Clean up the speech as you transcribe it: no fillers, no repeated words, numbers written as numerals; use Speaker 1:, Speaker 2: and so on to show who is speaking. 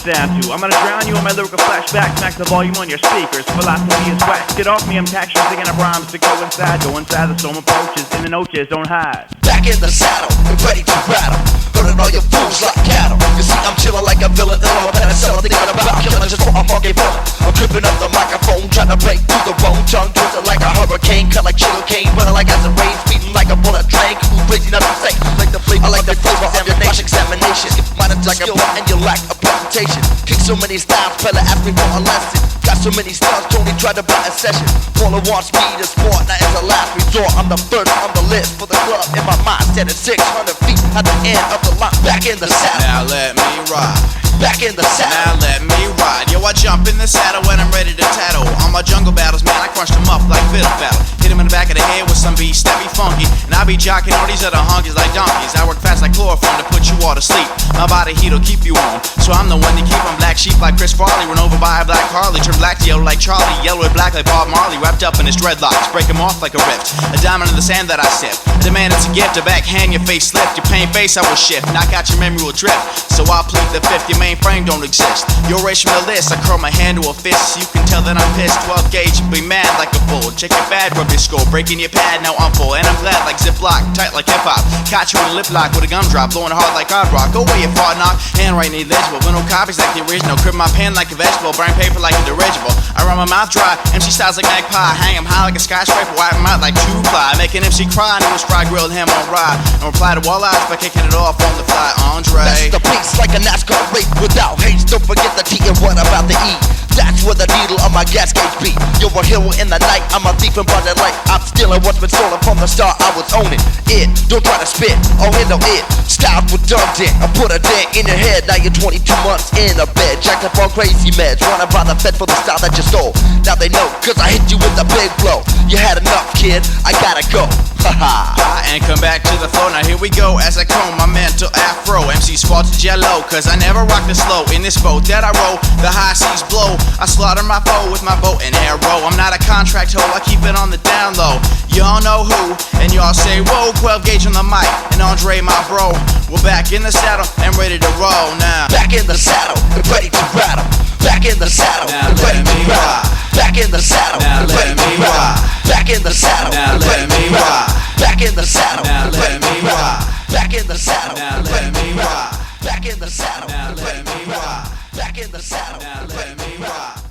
Speaker 1: stand to. I'm gonna drown you in my lyrical flashback, smack the volume on your speakers. Philosophy is whack. Get off me, I'm taxing, singing up rhymes to go inside. Go inside, the storm approaches, in the noches, don't hide.
Speaker 2: Back in the saddle, we're ready to rattle. Burning all your fools like cattle. You see, I'm chilling like a villain, and all that I sell, thinking about killing just for a fucking villain. I'm gripping up the microphone, trying to break through the bone. Tongue twisted like a hurricane, cut like sugar cane, running like acid rain, speeding like a bullet train. Who's crazy enough to say? I like the flavor of your examination. Mine is like a skill and you lack a presentation. Kick so many styles, fella ask me for a lesson. Got so many stars, Tony tried to buy a session. Paula wants me to sport, now it's a last resort. I'm the first on the list for the club. In my mind, standing 600 feet at the end of the line. Back in the saddle.
Speaker 3: Now let me ride.
Speaker 2: Back in the saddle.
Speaker 3: Now let me ride. Yo, I jump in the saddle when I'm ready to tattle. On my jungle battles, man, I crushed them up like fiddle battle. Hit him in the back of the head with some beats that be funky. And I be jocking all these other honkies like donkeys. I work fast like chloroform to put you all to sleep. My body heat'll keep you warm, so I'm the one to keep on black sheep like Chris Farley. Run over by a black Harley, turn black to yellow like Charlie. Yellow and black like Bob Marley, wrapped up in his dreadlocks. Break him off like a rift, a diamond in the sand that I sip. I demand it's a gift, a backhand, your face slipped. Your pain face I will shift, knock out your memory will drift. So I'll plead the fifth, your mainframe don't exist. You'll erase from the list, I curl my hand to a fist. So you can tell that I'm pissed, 12 gauge, be mad like a bull. Check your bad, rub your skull, breaking your pad, now I'm full. And I'm glad like Ziploc, tight like hip-hop. Caught you in a lip lock with a gumdrop, blowing hard like hard rock. Go away, you fart knock, handwriting illegible. With no copies like the original, crib my pen like a vegetable. Burn paper like a dirigible. I run my mouth dry, MC styles like magpie. Hang 'em high like a skyscraper, wipe 'em out like two fly. Make an MC cry, and it was fried grilled ham on rye. And reply to walleyes by kicking it off on the fly, OnDré.
Speaker 2: That's the pace like a NASCAR race without haste. Don't forget the T and what about the E? That's where the needle on my gas gauge be. You're a hero in the night, I'm a thief in broad light. I'm stealing what's been stolen from the start. I was owning it. Don't try to spit or handle it. Styles were done in. I put a dent in your head. Now you're 22 months in a bed, jacked up on crazy meds, running by the fed for the style that you stole. Now they know, cause I hit you with a big blow. You had enough, kid, I gotta go.
Speaker 3: And come back to the flow, now here we go as I comb my mental afro. MC's faulted yellow, cause I never rock the slow. In this boat that I row, the high seas blow. I slaughter my foe with my bow and arrow. I'm not a contract hoe, I keep it on the down low. Y'all know who, and y'all say whoa. 12 gauge on the mic, and OnDré my bro. We're back in the saddle, and ready to roll now.
Speaker 2: Back in the saddle, and ready to rattle. Back in the saddle, and ready to rattle. Back in the saddle, and ready to rattle. Back in the saddle, and ready to rattle. Back in the saddle, and ready to rattle. Back in the saddle, and ready to rattle. Back in the saddle, and ready to rattle. Back in the saddle, and ready to rattle.